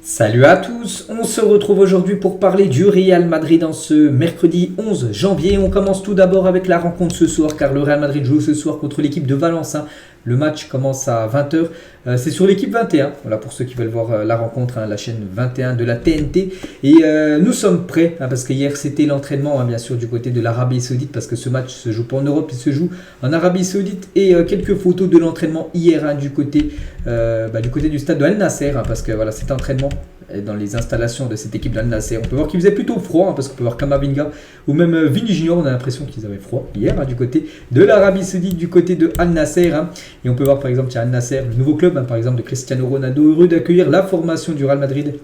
Salut à tous, on se retrouve aujourd'hui pour parler du Real Madrid en ce mercredi 11 janvier. On commence tout d'abord avec la rencontre ce soir car le Real Madrid joue ce soir contre l'équipe de Valence. Le match commence à 20h, c'est sur l'équipe 21, voilà pour ceux qui veulent voir la rencontre, la chaîne 21 de la TNT. Et nous sommes prêts, parce que hier c'était l'entraînement bien sûr du côté de l'Arabie Saoudite, parce que ce match se joue pas en Europe, il se joue en Arabie Saoudite. Et quelques photos de l'entraînement hier du côté du stade de Al Nasser, parce que voilà cet entraînement dans les installations de cette équipe d'Al Nasser. On peut voir qu'il faisait plutôt froid, parce qu'on peut voir Kamavinga ou même Vini Junior, on a l'impression qu'ils avaient froid hier du côté de l'Arabie Saoudite, du côté de Al Nasser. Et on peut voir par exemple Al Nasser, le nouveau club par exemple de Cristiano Ronaldo, heureux d'accueillir la formation du Real Madrid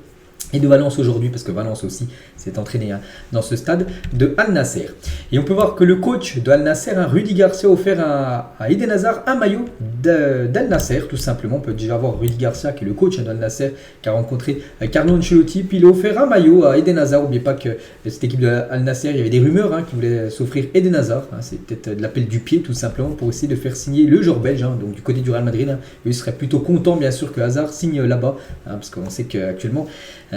et de Valence aujourd'hui, parce que Valence aussi s'est entraîné dans ce stade de Al Nasser. Et on peut voir que le coach de Al Nasser, Rudy Garcia, a offert à Eden Hazard un maillot d'Al Nasser, tout simplement. On peut déjà voir Rudy Garcia, qui est le coach d'Al Nasser, qui a rencontré Carlo Ancelotti, puis il a offert un maillot à Eden Hazard. N'oubliez pas que cette équipe de Al Nasser, il y avait des rumeurs qui voulaient s'offrir Eden Hazard. C'est peut-être de l'appel du pied, tout simplement, pour essayer de faire signer le joueur belge, donc du côté du Real Madrid. Il serait plutôt content, bien sûr, que Hazard signe là-bas, parce qu'on sait qu'actuellement,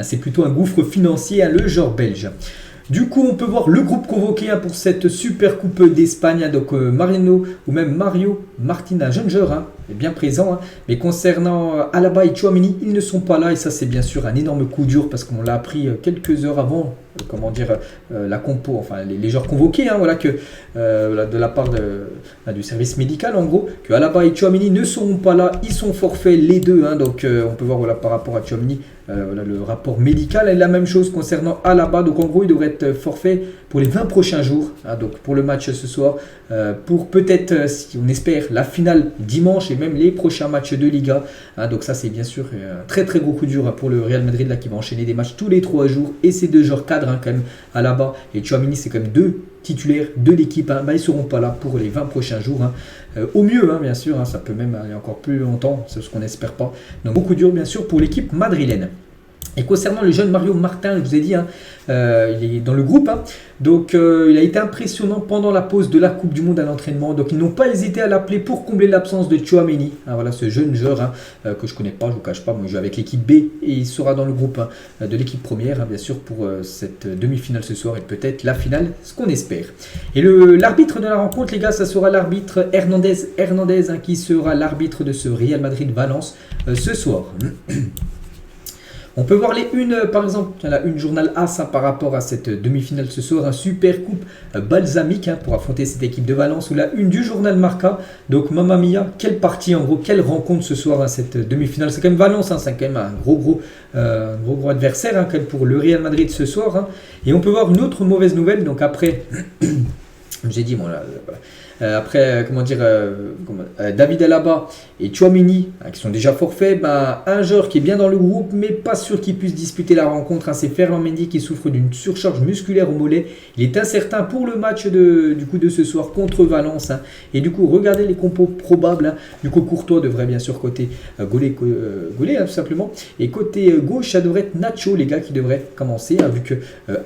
c'est plutôt un gouffre financier, le joueur belge. Du coup, on peut voir le groupe convoqué pour cette Super Coupe d'Espagne. Donc Mariano ou même Mario Martin, un jeune joueur, est bien présent. Mais concernant Alaba et Tchouaméni, ils ne sont pas là. Et ça, c'est bien sûr un énorme coup dur parce qu'on l'a appris quelques heures avant. La compo, enfin les joueurs convoqués, de la part du service médical en gros, que Alaba et Tchouaméni ne seront pas là, ils sont forfaits les deux, donc on peut voir par rapport à Tchouaméni, le rapport médical est la même chose concernant Alaba, donc en gros il devrait être forfait pour les 20 prochains jours, donc pour le match ce soir, pour peut-être, si on espère, la finale dimanche et même les prochains matchs de Liga, donc ça c'est bien sûr un très très gros coup dur pour le Real Madrid qui va enchaîner des matchs tous les 3 jours, et ces deux joueurs cadres quand même, Alaba et Tchouaméni, c'est quand même deux titulaires de l'équipe, ils ne seront pas là pour les 20 prochains jours, au mieux bien sûr, ça peut même aller encore plus longtemps, c'est ce qu'on n'espère pas, donc beaucoup dur bien sûr pour l'équipe madrilène. Et concernant le jeune Mario Martin, je vous ai dit, il est dans le groupe, donc il a été impressionnant pendant la pause de la Coupe du Monde à l'entraînement, donc ils n'ont pas hésité à l'appeler pour combler l'absence de Tchouaméni, voilà ce jeune joueur que je ne connais pas, je ne vous cache pas, moi je joue avec l'équipe B et il sera dans le groupe de l'équipe première, bien sûr pour cette demi-finale ce soir et peut-être la finale, ce qu'on espère. Et l'arbitre de la rencontre, les gars, ça sera l'arbitre Hernandez qui sera l'arbitre de ce Real Madrid-Valence ce soir. On peut voir les unes, par exemple, la une journal As par rapport à cette demi-finale ce soir, un super coupe balsamique pour affronter cette équipe de Valence, ou la une du journal Marca. Donc, mamma mia, quelle partie en gros, quelle rencontre ce soir cette demi-finale. C'est quand même Valence, c'est quand même un gros adversaire quand même pour le Real Madrid ce soir. Et on peut voir une autre mauvaise nouvelle, donc après, j'ai dit, après, David Alaba et Tchouaméni, qui sont déjà forfaits, un joueur qui est bien dans le groupe, mais pas sûr qu'il puisse disputer la rencontre, c'est Ferland Mendy qui souffre d'une surcharge musculaire au mollet. Il est incertain pour le match de ce soir contre Valence. Et du coup, regardez les compos probables. Du coup, Courtois devrait bien sûr côté gauler tout simplement. Et côté gauche, ça devrait être Nacho, les gars, qui devrait commencer, vu que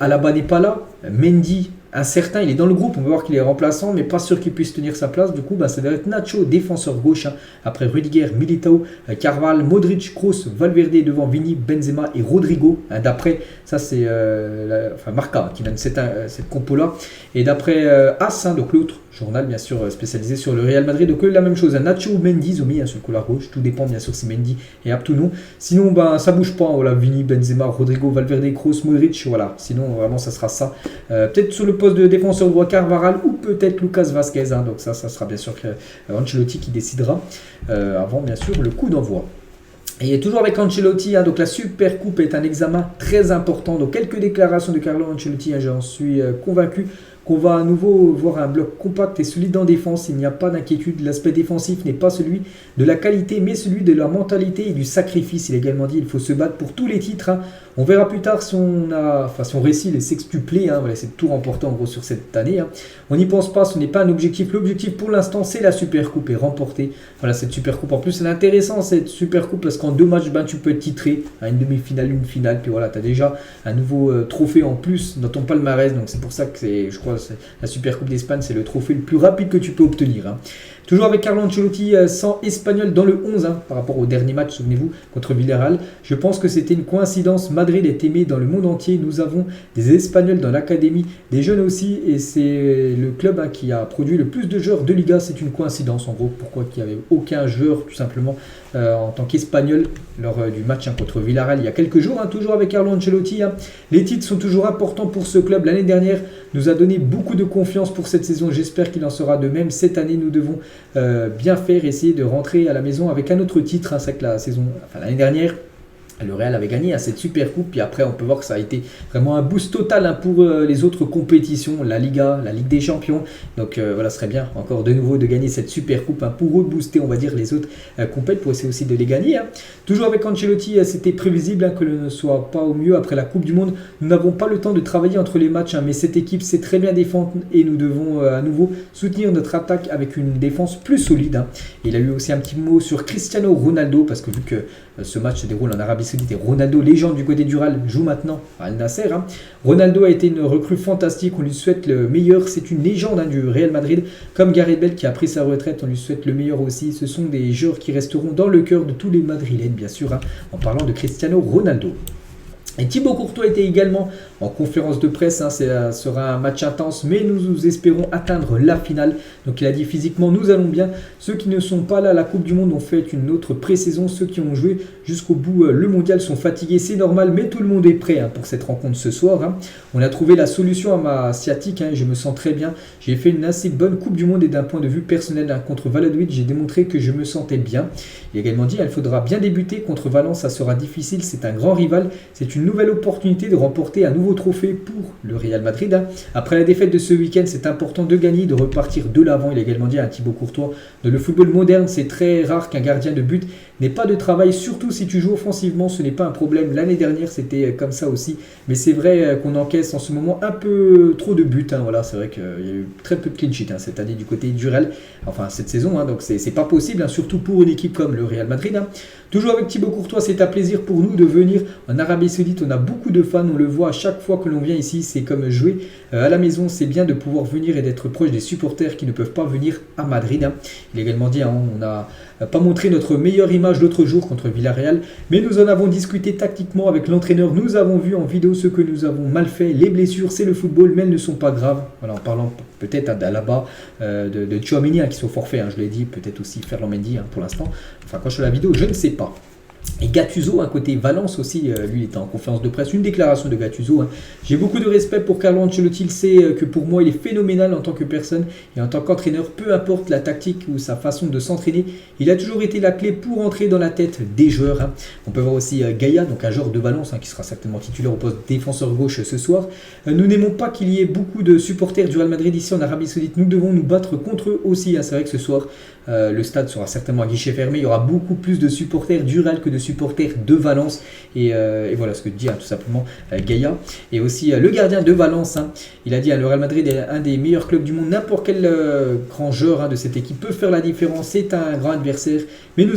Alaba n'est pas là. Mendy, incertain, il est dans le groupe, on peut voir qu'il est remplaçant, mais pas sûr qu'il puisse tenir sa place. Du coup, ça devrait être Nacho, défenseur gauche, après Rudiger, Militao, Carval, Modric, Kroos, Valverde devant Vini, Benzema et Rodrigo. D'après, ça c'est Marca qui donne cette compo-là. Et d'après As, donc l'autre journal bien sûr spécialisé sur le Real Madrid, donc la même chose, Nacho ou Mendy, ils ont mis sur le couloir gauche, tout dépend bien sûr si Mendy est apte ou non. Sinon, ça bouge pas, voilà, Vini, Benzema, Rodrigo, Valverde, Kroos, Modric, voilà. Sinon, vraiment, ça sera ça. Peut-être sur le poste de défenseur droit Carvajal ou peut-être Lucas Vazquez, donc ça sera bien sûr Ancelotti qui décidera avant bien sûr le coup d'envoi. Et toujours avec Ancelotti, donc la Super Coupe est un examen très important, donc quelques déclarations de Carlo Ancelotti, j'en suis convaincu qu'on va à nouveau voir un bloc compact et solide en défense. Il n'y a pas d'inquiétude. L'aspect défensif n'est pas celui de la qualité, mais celui de la mentalité et du sacrifice. Il a également dit qu'il faut se battre pour tous les titres. On verra plus tard si on réussit les sextuplés. C'est tout remporté en gros sur cette année. On n'y pense pas, ce n'est pas un objectif. L'objectif pour l'instant, c'est la Super Coupe et remporter. Voilà, cette Super Coupe. En plus, c'est intéressant cette Super Coupe parce qu'en 2 matchs, tu peux titrer à une demi-finale, une finale. Puis voilà, tu as déjà un nouveau trophée en plus dans ton palmarès. Donc c'est pour ça que je crois la Super Coupe d'Espagne, c'est le trophée le plus rapide que tu peux obtenir. Toujours avec Carlo Ancelotti sans Espagnol dans le 11 par rapport au dernier match, souvenez-vous, contre Villarreal. Je pense que c'était une coïncidence. Madrid est aimé dans le monde entier. Nous avons des Espagnols dans l'académie, des jeunes aussi, et c'est le club qui a produit le plus de joueurs de Liga. C'est une coïncidence en gros. Pourquoi qu'il n'y avait aucun joueur tout simplement en tant qu'Espagnol lors du match contre Villarreal il y a quelques jours, toujours avec Carlo Ancelotti. Les titres sont toujours importants pour ce club. L'année dernière nous a donné beaucoup de confiance pour cette saison. J'espère qu'il en sera de même cette année. Nous devons bien faire, essayer de rentrer à la maison avec un autre titre. C'est que l'année dernière, le Real avait gagné cette super coupe, puis après on peut voir que ça a été vraiment un boost total pour les autres compétitions, la Liga, la Ligue des Champions. Donc voilà, ce serait bien encore de nouveau de gagner cette super coupe pour rebooster on va dire les autres compétitions, pour essayer aussi de les gagner. Toujours avec Ancelotti, c'était prévisible que l'on ne soit pas au mieux après la Coupe du Monde. Nous n'avons pas le temps de travailler entre les matchs, mais cette équipe sait très bien défendre et nous devons à nouveau soutenir notre attaque avec une défense plus solide. Il a eu aussi un petit mot sur Cristiano Ronaldo, parce que vu que ce match se déroule en Arabie Saoudite et Ronaldo, légende du côté du Real, joue maintenant à Al Nasser. Ronaldo a été une recrue fantastique, on lui souhaite le meilleur. C'est une légende du Real Madrid, comme Gareth Bale qui a pris sa retraite, on lui souhaite le meilleur aussi. Ce sont des joueurs qui resteront dans le cœur de tous les Madrilènes, bien sûr, en parlant de Cristiano Ronaldo. Et Thibaut Courtois était également en conférence de presse, ça sera un match intense, mais nous espérons atteindre la finale. Donc il a dit physiquement nous allons bien. Ceux qui ne sont pas là à la Coupe du Monde ont fait une autre pré-saison. Ceux qui ont joué jusqu'au bout le mondial sont fatigués, c'est normal, mais tout le monde est prêt pour cette rencontre ce soir. On a trouvé la solution à ma sciatique, je me sens très bien. J'ai fait une assez bonne Coupe du Monde et d'un point de vue personnel contre Valladolid, j'ai démontré que je me sentais bien. Il a également dit il faudra bien débuter contre Valence, ça sera difficile, c'est un grand rival, c'est une nouvelle opportunité de remporter un nouveau trophée pour le Real Madrid. Après la défaite de ce week-end, c'est important de gagner, de repartir de l'avant. Il a également dit à Thibaut Courtois, dans le football moderne, c'est très rare qu'un gardien de but n'ait pas de travail, surtout si tu joues offensivement, ce n'est pas un problème. L'année dernière, c'était comme ça aussi, mais c'est vrai qu'on encaisse en ce moment un peu trop de buts. Voilà, c'est vrai qu'il y a eu très peu de clean sheet cette année du côté du Real, enfin cette saison, donc c'est pas possible, surtout pour une équipe comme le Real Madrid. Toujours avec Thibaut Courtois, c'est un plaisir pour nous de venir en Arabie Saoudite. On a beaucoup de fans, on le voit à chaque fois que l'on vient ici, c'est comme jouer à la maison. C'est bien de pouvoir venir et d'être proche des supporters qui ne peuvent pas venir à Madrid. Il a également dit, on n'a pas montré notre meilleure image l'autre jour contre Villarreal, mais nous en avons discuté tactiquement avec l'entraîneur. Nous avons vu en vidéo ce que nous avons mal fait. Les blessures, c'est le football, mais elles ne sont pas graves. Voilà, en parlant peut-être là-bas de Tchouaméni qui sont forfaits, je l'ai dit, peut-être aussi Ferland Mendy pour l'instant. Enfin, quand je fais la vidéo, je ne sais pas. Et Gattuso, côté Valence aussi, lui il était en conférence de presse, une déclaration de Gattuso. J'ai beaucoup de respect pour Carlo Ancelotti, il sait que pour moi il est phénoménal en tant que personne et en tant qu'entraîneur, peu importe la tactique ou sa façon de s'entraîner, il a toujours été la clé pour entrer dans la tête des joueurs. On peut voir aussi Gaïa, donc un joueur de Valence qui sera certainement titulaire au poste défenseur gauche ce soir. Nous n'aimons pas qu'il y ait beaucoup de supporters du Real Madrid ici en Arabie Saoudite, nous devons nous battre contre eux aussi. C'est vrai que ce soir le stade sera certainement à guichet fermé, il y aura beaucoup plus de supporters du Real que de supporters de Valence et voilà ce que dit tout simplement Gaïa. Et aussi le gardien de Valence, il a dit le Real Madrid est un des meilleurs clubs du monde, n'importe quel grand joueur de cette équipe peut faire la différence, c'est un grand adversaire, mais nous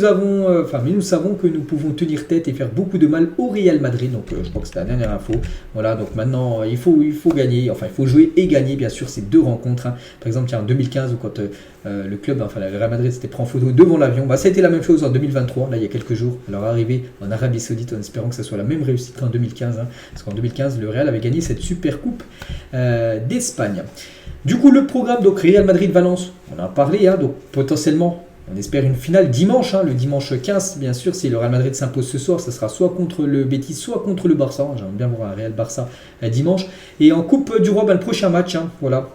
savons que nous pouvons tenir tête et faire beaucoup de mal au Real Madrid. Donc je crois que c'était la dernière info. Voilà, donc maintenant il faut gagner, il faut jouer et gagner bien sûr ces deux rencontres. Par exemple en 2015 quand le club, le Real Madrid s'était pris en photo devant l'avion, ça a été la même chose en 2023, là il y a quelques jours, alors arrivé en Arabie Saoudite en espérant que ça soit la même réussite qu'en 2015, parce qu'en 2015 le Real avait gagné cette super coupe d'Espagne. Du coup le programme, donc Real Madrid-Valence, on en a parlé, donc potentiellement on espère une finale dimanche, le dimanche 15 bien sûr. Si le Real Madrid s'impose ce soir, ça sera soit contre le Betis, soit contre le Barça. J'aimerais bien voir un Real Barça dimanche. Et en Coupe du Roi, le prochain match, voilà.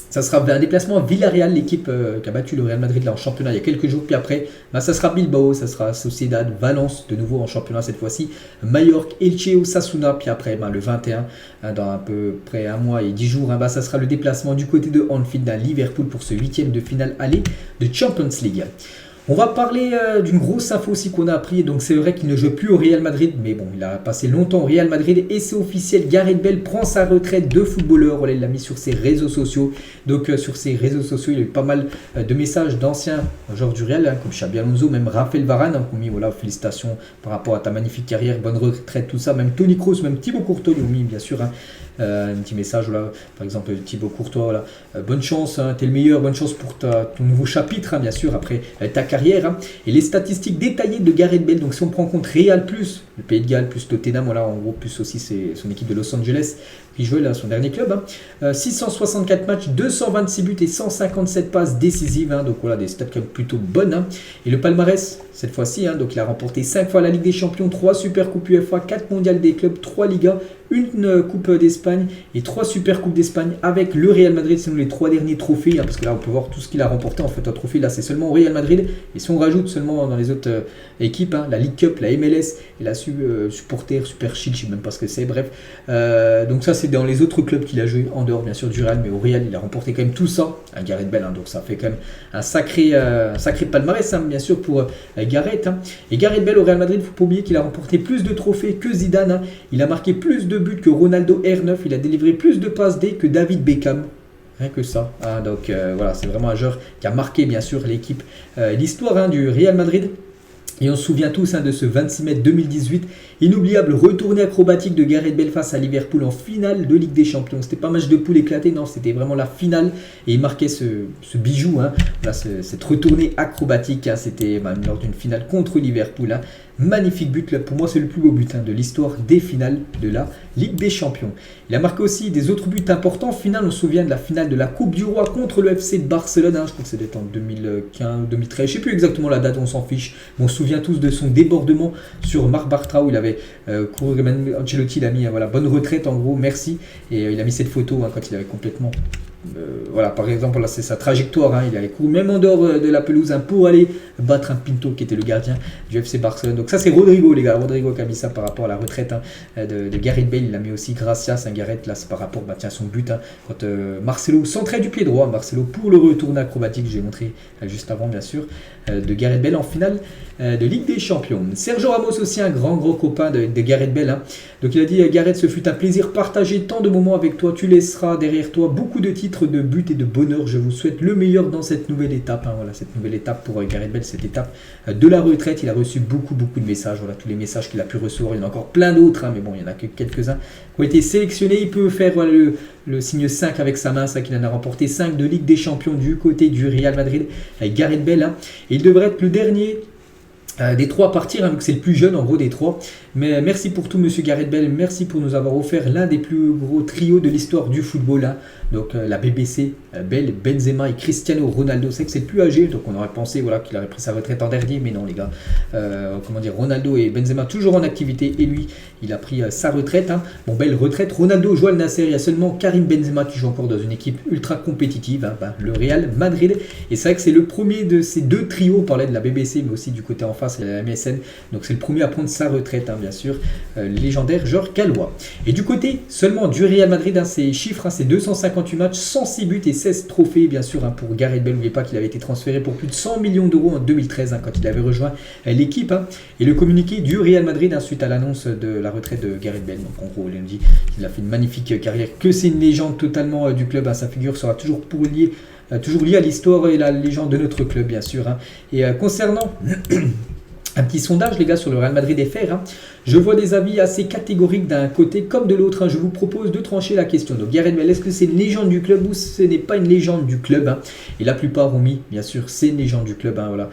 Ça sera un déplacement à Villarreal, l'équipe qui a battu le Real Madrid là en championnat il y a quelques jours. Puis après, ça sera Bilbao, ça sera Sociedad, Valence de nouveau en championnat cette fois-ci, Mallorca, Elche, Osasuna. Puis après, le 21, dans à peu près un mois et 10 jours, ça sera le déplacement du côté de Anfield à Liverpool pour ce 8e de finale aller de Champions League. On va parler d'une grosse info aussi qu'on a appris. Donc c'est vrai qu'il ne joue plus au Real Madrid, mais bon, il a passé longtemps au Real Madrid et c'est officiel. Gareth Bale prend sa retraite de footballeur. Voilà, il l'a mis sur ses réseaux sociaux. Donc sur ses réseaux sociaux, il y a eu pas mal de messages d'anciens joueurs du Real, comme Xabi Alonso, même Raphaël Varane, qui ont mis voilà, félicitations par rapport à ta magnifique carrière, bonne retraite, tout ça. Même Toni Kroos, même Thibaut Courtois lui ont mis bien sûr un petit message, voilà, par exemple Thibaut Courtois, voilà, bonne chance, t'es le meilleur, bonne chance pour ton nouveau chapitre, bien sûr, après ta carrière. Et les statistiques détaillées de Gareth Bale, donc si on prend en compte Real plus le Pays de Galles plus Tottenham, voilà, en gros plus aussi c'est son équipe de Los Angeles qui jouait là, son dernier club, 664 matchs, 226 buts et 157 passes décisives, donc voilà, des stats quand même plutôt bonnes. Et le palmarès cette fois-ci, donc il a remporté 5 fois la Ligue des Champions, 3 Super Coupes UEFA, 4 Mondiales des clubs, 3 Ligas, une Coupe d'Espagne et 3 Super Coupes d'Espagne avec le Real Madrid. C'est nous les 3 derniers trophées, parce que là on peut voir tout ce qu'il a remporté. En fait, un trophée là c'est seulement au Real Madrid, et si on rajoute seulement dans les autres équipes, la League Cup, la MLS et la Supporter, Super Shield, je ne sais même pas ce que c'est, bref. Donc ça c'est dans les autres clubs qu'il a joué en dehors bien sûr du Real, mais au Real il a remporté quand même tout ça, Gareth Bale, donc ça fait quand même un sacré palmarès, bien sûr pour Gareth. Et Gareth Bale au Real Madrid, il ne faut pas oublier qu'il a remporté plus de trophées que Zidane, il a marqué plus de buts que Ronaldo R9, il a délivré plus de passes D que David Beckham. Rien que ça. Donc voilà, c'est vraiment un joueur qui a marqué bien sûr l'équipe, l'histoire du Real Madrid. Et on se souvient tous de ce 26 mai 2018, inoubliable retournée acrobatique de Gareth Bale face à Liverpool en finale de Ligue des Champions. C'était pas un match de poule éclaté, non, c'était vraiment la finale. Et il marquait ce bijou, voilà, cette retournée acrobatique, c'était lors d'une finale contre Liverpool. Magnifique but, là, pour moi c'est le plus beau but de l'histoire des finales de la Ligue des Champions. Il a marqué aussi des autres buts importants. Finale, on se souvient de la finale de la Coupe du Roi contre le FC de Barcelone, je crois que c'était en 2015, 2013, je ne sais plus exactement la date, on s'en fiche. Mais on se souvient tous de son débordement sur Marc Bartra où il avait couru, Ancelotti il a mis voilà, bonne retraite en gros, merci. Et il a mis cette photo quand il avait complètement... voilà, par exemple, là c'est sa trajectoire, il avait couru même en dehors de la pelouse pour aller battre un Pinto qui était le gardien du FC Barcelone. Donc ça c'est Rodrigo, les gars, Rodrigo qui a mis ça par rapport à la retraite de Gareth Bale. Il a mis aussi Gracias, Gareth, là c'est par rapport à son but, quand Marcelo centrait du pied droit, Marcelo pour le retour acrobatique, j'ai montré juste avant bien sûr, de Gareth Bale en finale de Ligue des Champions. Sergio Ramos aussi un grand copain de Gareth Bale, donc il a dit Gareth, ce fut un plaisir partagé tant de moments avec toi, tu laisseras derrière toi beaucoup de titres, de buts et de bonheur, je vous souhaite le meilleur dans cette nouvelle étape, voilà, cette nouvelle étape pour Gareth Bale, cette étape de la retraite. Il a reçu beaucoup de messages, voilà, tous les messages qu'il a pu recevoir, il y en a encore plein d'autres, mais bon, il n'y en a que quelques-uns qui ont été sélectionnés. Il peut faire voilà, le signe 5 avec sa main, ça qu'il en a remporté 5 de Ligue des Champions du côté du Real Madrid avec Gareth Bale, et il devrait être le dernier des 3 à partir, vu que c'est le plus jeune en gros des 3. Mais merci pour tout monsieur Gareth Bale, merci pour nous avoir offert l'un des plus gros trios de l'histoire du football, donc la BBC, Bale, Benzema et Cristiano Ronaldo. C'est que c'est le plus âgé, donc on aurait pensé voilà, qu'il aurait pris sa retraite en dernier, mais non les gars, Ronaldo et Benzema toujours en activité, et lui il a pris sa retraite. Bon, belle retraite. Ronaldo joue à Al Nasser, il y a seulement Karim Benzema qui joue encore dans une équipe ultra compétitive, le Real Madrid. Et c'est vrai que c'est le premier de ces 2 trios, on parlait de la BBC mais aussi du côté en face, la MSN, donc c'est le premier à prendre sa retraite, bien sûr, légendaire Georges Gallois. Et du côté seulement du Real Madrid, ces chiffres, c'est 258 matchs, 106 buts et 16 trophées, bien sûr, pour Gareth Bale. N'oubliez pas qu'il avait été transféré pour plus de 100 millions d'euros en 2013, quand il avait rejoint l'équipe. Et le communiqué du Real Madrid, suite à l'annonce de la retraite de Gareth Bale, donc en gros, il dit qu'il a fait une magnifique carrière, que c'est une légende totalement du club, sa figure sera toujours liée à l'histoire et la légende de notre club, bien sûr. Et concernant... un petit sondage les gars sur le Real Madrid FR, je vois des avis assez catégoriques d'un côté comme de l'autre, je vous propose de trancher la question. Donc Gareth Bale, est-ce que c'est une légende du club ou ce n'est pas une légende du club, Et la plupart ont mis, bien sûr, c'est une légende du club, voilà.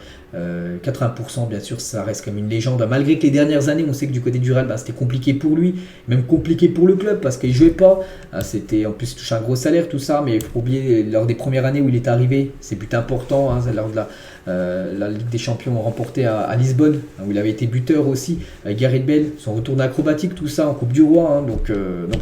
80% bien sûr ça reste comme une légende, malgré que les dernières années on sait que du côté du Real c'était compliqué pour lui, même compliqué pour le club parce qu'il jouait pas, c'était en plus il touchait un gros salaire tout ça, mais il faut pas oublier lors des premières années où il est arrivé, ses buts importants, lors de la Ligue des Champions remportée à Lisbonne, où il avait été buteur aussi, Gareth Bale, Bale, son retour d'acrobatique, tout ça en Coupe du Roi. Donc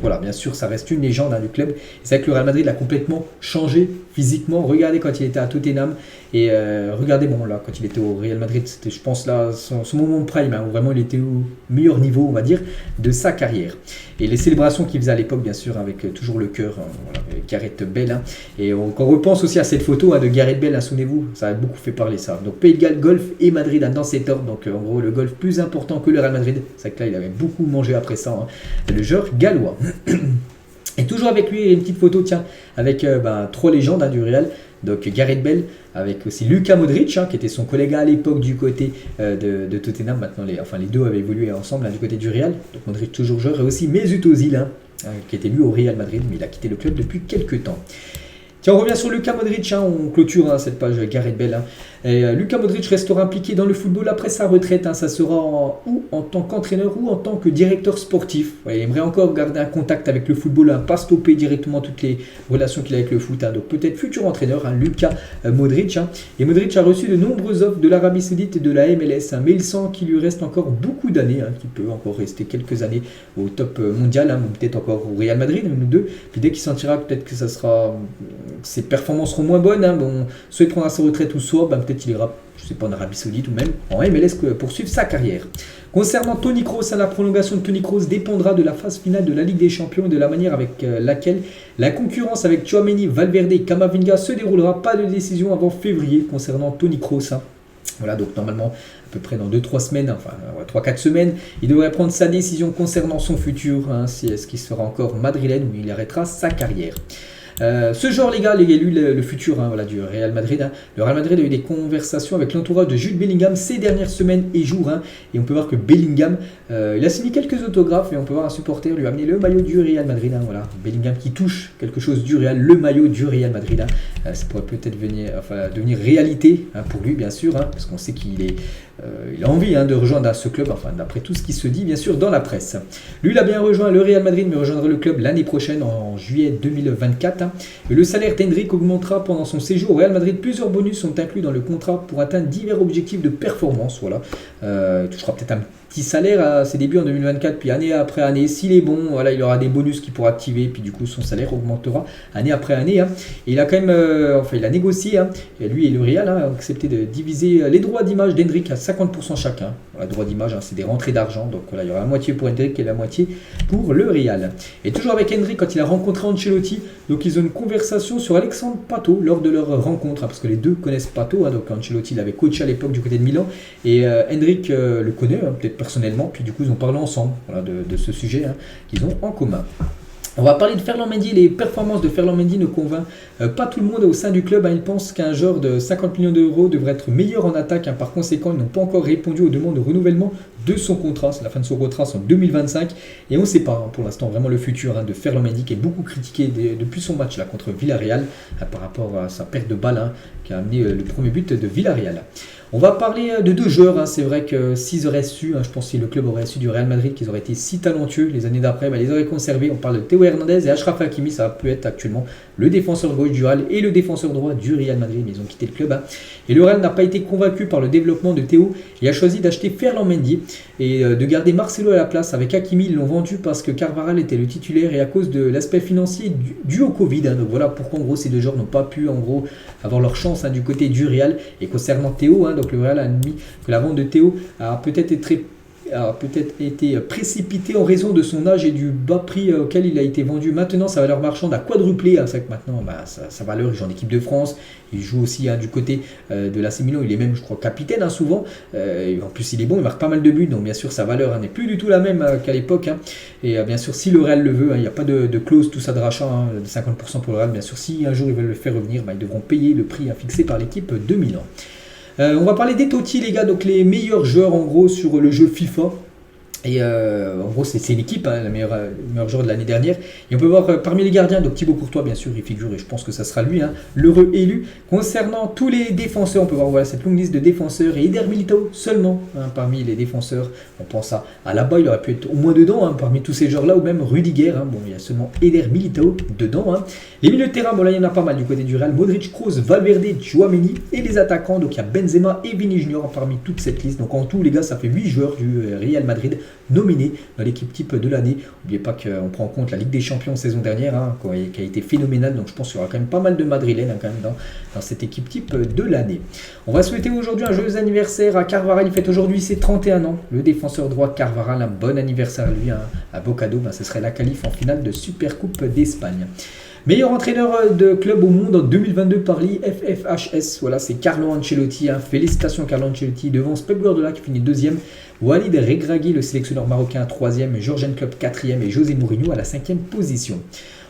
voilà, bien sûr, ça reste une légende du club. C'est vrai que le Real Madrid l'a complètement changé physiquement. Regardez quand il était à Tottenham et regardez, bon là, quand il était au Real Madrid, c'était, je pense, là, son moment de prime, où vraiment il était au meilleur niveau, on va dire, de sa carrière. Et les célébrations qu'il faisait à l'époque, bien sûr, avec toujours le cœur, voilà, avec Gareth Bale. Et quand on repense aussi à cette photo de Gareth Bale, souvenez-vous, ça a beaucoup fait parler ça. Donc Pays de Galles, golf et Madrid dans cet ordre. Donc en gros, le golf plus important que le Real Madrid. C'est vrai que là, il avait beaucoup mangé après ça, le joueur gallois. Et toujours avec lui, une petite photo, tiens, avec 3 légendes du Real. Donc Gareth Bale, avec aussi Luka Modric, qui était son collègue à l'époque du côté de Tottenham. Maintenant, les deux avaient évolué ensemble du côté du Real. Donc Modric toujours joueur, et aussi Mesut Özil, qui était lui au Real Madrid, mais il a quitté le club depuis quelques temps. Tiens, on revient sur Luka Modric, on clôture cette page Gareth Bale. Et Luka Modric restera impliqué dans le football après sa retraite. Ça sera ou en tant qu'entraîneur ou en tant que directeur sportif. Il aimerait encore garder un contact avec le football, pas stopper directement toutes les relations qu'il a avec le foot. Donc peut-être futur entraîneur, Luka Modric. Et Modric a reçu de nombreuses offres de l'Arabie Saoudite et de la MLS. Mais il sent qu'il lui reste encore beaucoup d'années, qu'il peut encore rester quelques années au top mondial, ou peut-être encore au Real Madrid, une ou deux. Puis dès qu'il sentira peut-être que ses performances seront moins bonnes, soit il prendra sa retraite ou soit peut-être il ira, je sais pas, en Arabie Saoudite ou même en MLS poursuivre sa carrière. Concernant Toni Kroos, la prolongation de Toni Kroos dépendra de la phase finale de la Ligue des Champions et de la manière avec laquelle la concurrence avec Tchouaméni, Valverde et Camavinga se déroulera. Pas de décision avant février concernant Toni Kroos. Voilà, donc normalement, à peu près dans 2-3 semaines, enfin 3-4 semaines, il devrait prendre sa décision concernant son futur, si est-ce qu'il sera encore madrilène ou il arrêtera sa carrière. Ce genre, les gars, il est lui le futur du Real Madrid. Le Real Madrid a eu des conversations avec l'entourage de Jude Bellingham ces dernières semaines et jours. Et on peut voir que Bellingham, il a signé quelques autographes et on peut voir un supporter lui amener le maillot du Real Madrid. Voilà, Bellingham qui touche quelque chose du Real, le maillot du Real Madrid. Ça pourrait peut-être devenir réalité pour lui, bien sûr, parce qu'on sait qu'il a envie de rejoindre ce club, d'après tout ce qui se dit, bien sûr, dans la presse. Lui, il a bien rejoint le Real Madrid, mais rejoindra le club l'année prochaine, en juillet 2024. Et le salaire d'Hendrick augmentera pendant son séjour au Real Madrid. Plusieurs bonus sont inclus dans le contrat pour atteindre divers objectifs de performance. Voilà. Il touchera peut-être un petit salaire à ses débuts en 2024, puis année après année, s'il est bon, voilà, il aura des bonus qu'il pourra activer, puis du coup son salaire augmentera année après année. Et il a quand même, il a négocié, et lui et le Real ont accepté de diviser les droits d'image d'Hendrick à 50% chacun. Voilà, droits d'image, c'est des rentrées d'argent, donc voilà, il y aura la moitié pour Hendrick et la moitié pour le Real. Et toujours avec Hendrick, quand il a rencontré Ancelotti, donc ils ont une conversation sur Alexandre Pato lors de leur rencontre, parce que les deux connaissent Pato, donc Ancelotti l'avait coaché à l'époque du côté de Milan, et Hendrick le connaît, peut-être personnellement, puis du coup ils ont parlé ensemble de ce sujet qu'ils ont en commun. On va parler de Ferland Mendy. Les performances de Ferland Mendy ne convainquent pas tout le monde au sein du club. Ils pensent qu'un joueur de 50 millions d'euros devrait être meilleur en attaque. Par conséquent, ils n'ont pas encore répondu aux demandes de renouvellement de son contrat. C'est la fin de son contrat, c'est en 2025. Et on ne sait pas pour l'instant vraiment le futur de Ferland Mendy, qui est beaucoup critiqué depuis son match contre Villarreal par rapport à sa perte de balle qui a amené le premier but de Villarreal. On va parler de deux joueurs. C'est vrai que s'ils auraient su, je pense que si le club aurait su du Real Madrid qu'ils auraient été si talentueux les années d'après, ils les auraient conservés. On parle de Théo Hernandez et Achraf Hakimi. Ça peut être actuellement le défenseur gauche du Real et le défenseur droit du Real Madrid, mais ils ont quitté le club. Et le Real n'a pas été convaincu par le développement de Théo et a choisi d'acheter Ferland Mendy et de garder Marcelo à la place. Avec Hakimi, ils l'ont vendu parce que Carvajal était le titulaire et à cause de l'aspect financier dû au Covid. Donc voilà pourquoi en gros ces deux joueurs n'ont pas pu en gros avoir leur chance du côté du Real. Et concernant Théo, donc le Real a admis que la vente de Théo a peut-être été précipitée en raison de son âge et du bas prix auquel il a été vendu. Maintenant, sa valeur marchande a quadruplé. C'est vrai que maintenant, sa valeur, il joue en équipe de France. Il joue aussi du côté de l'AC Milan. Il est même, je crois, capitaine souvent. En plus, il est bon, il marque pas mal de buts. Donc, bien sûr, sa valeur n'est plus du tout la même qu'à l'époque. Et bien sûr, si le Real le veut, il n'y a pas de clause, tout ça de rachat, de 50% pour le Real. Bien sûr, si un jour ils veulent le faire revenir, ils devront payer le prix fixé par l'équipe de Milan. On va parler des Totti, les gars, donc les meilleurs joueurs en gros sur le jeu FIFA. Et en gros, c'est une équipe, le meilleur joueur de l'année dernière. Et on peut voir parmi les gardiens, donc Thibaut Courtois, bien sûr, il figure, et je pense que ça sera lui, l'heureux élu. Concernant tous les défenseurs, on peut voir cette longue liste de défenseurs. Et Eder Militão seulement parmi les défenseurs. On pense à là-bas, il aurait pu être au moins dedans, parmi tous ces joueurs-là, ou même Rudiger. Bon, il y a seulement Eder Militão dedans. Les milieux de terrain, bon là, il y en a pas mal du côté du Real. Modric, Kroos, Valverde, Tchouaméni. Et les attaquants, donc il y a Benzema et Vini Junior parmi toute cette liste. Donc en tout, les gars, ça fait 8 joueurs du Real Madrid. nominé dans l'équipe type de l'année. N'oubliez pas qu'on prend en compte la Ligue des Champions saison dernière, qui a été phénoménale, donc je pense qu'il y aura quand même pas mal de Madrilènes quand même dans cette équipe type de l'année. On va souhaiter aujourd'hui un joyeux anniversaire à Carvajal, il fête aujourd'hui ses 31 ans, le défenseur droit Carvajal, un bon anniversaire à lui, un beau cadeau, ce serait la qualif en finale de Supercoupe d'Espagne. Meilleur entraîneur de club au monde en 2022 par l'IFFHS, voilà, c'est Carlo Ancelotti. Félicitations Carlo Ancelotti devant Pep Guardiola qui finit deuxième, Walid Regragui, le sélectionneur marocain, troisième, Jürgen Klopp quatrième et José Mourinho à la 5e position.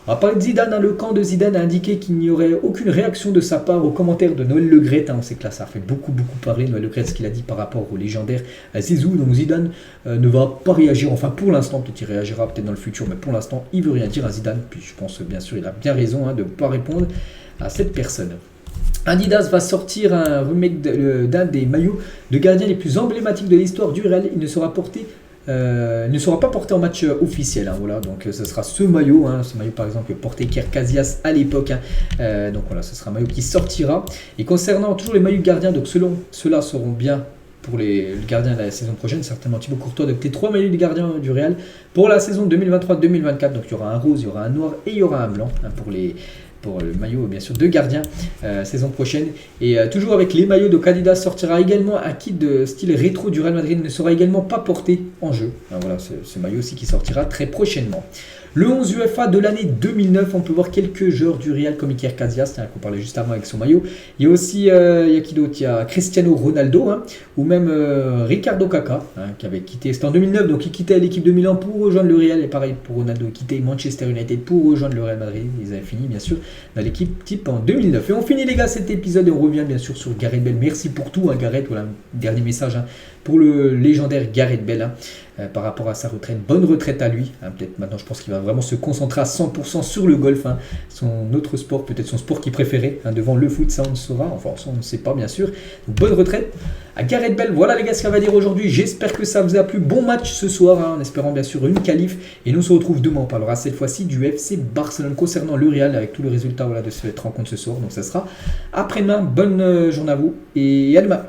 On va parler de Zidane. Le camp de Zidane a indiqué qu'il n'y aurait aucune réaction de sa part aux commentaires de Noël Le Graët. On sait que là, ça a fait beaucoup parler, Noël Le Graët, ce qu'il a dit par rapport au légendaire Zizou. Donc Zidane ne va pas réagir. Enfin, pour l'instant, peut-être qu'il réagira peut-être dans le futur, mais pour l'instant, il veut rien dire à Zidane. Puis je pense, bien sûr, il a bien raison de ne pas répondre à cette personne. Adidas va sortir un remake d'un des maillots de gardien les plus emblématiques de l'histoire du Real. Il ne sera pas porté en match officiel, voilà, donc ce sera ce maillot par exemple que portait Iker Casillas à l'époque, donc voilà, ce sera un maillot qui sortira. Et concernant toujours les maillots de gardien, donc ceux-là seront bien pour les gardiens de la saison prochaine, certainement Thibaut Courtois adopté 3 maillots de gardien du Real pour la saison 2023-2024, donc il y aura un rose, il y aura un noir et il y aura un blanc pour le maillot bien sûr de gardien saison prochaine. Et toujours avec les maillots, donc Adidas sortira également un kit de style rétro du Real Madrid, ne sera également pas porté en jeu. Voilà, ce maillot aussi qui sortira très prochainement. Le 11 UEFA de l'année 2009, on peut voir quelques joueurs du Real comme Iker Casillas, qu'on parlait juste avant avec son maillot. Il y a aussi, il y a qui d'autre? Il y a Cristiano Ronaldo, ou même Ricardo Caca, qui avait quitté, c'était en 2009, donc il quittait l'équipe de Milan pour rejoindre le Real. Et pareil pour Ronaldo, il quittait Manchester United pour rejoindre le Real Madrid. Ils avaient fini bien sûr dans l'équipe type en 2009. Et on finit les gars cet épisode et on revient bien sûr sur Gareth Bale. Merci pour tout Gareth, voilà, dernier message pour le légendaire Gareth Bale. Par rapport à sa retraite, bonne retraite à lui. Peut-être maintenant, je pense qu'il va vraiment se concentrer à 100% sur le golf, son autre sport, peut-être son sport qu'il préférait, devant le foot, ça on ne saura, enfin ça on ne sait pas bien sûr. Donc, bonne retraite à Gareth Bale. Voilà les gars ce qu'on va dire aujourd'hui. J'espère que ça vous a plu. Bon match ce soir, en espérant bien sûr une qualif. Et nous on se retrouve demain. On parlera cette fois-ci du FC Barcelone concernant le Real avec tous les résultats de cette rencontre ce soir. Donc ça sera après-demain. Bonne journée à vous et à demain.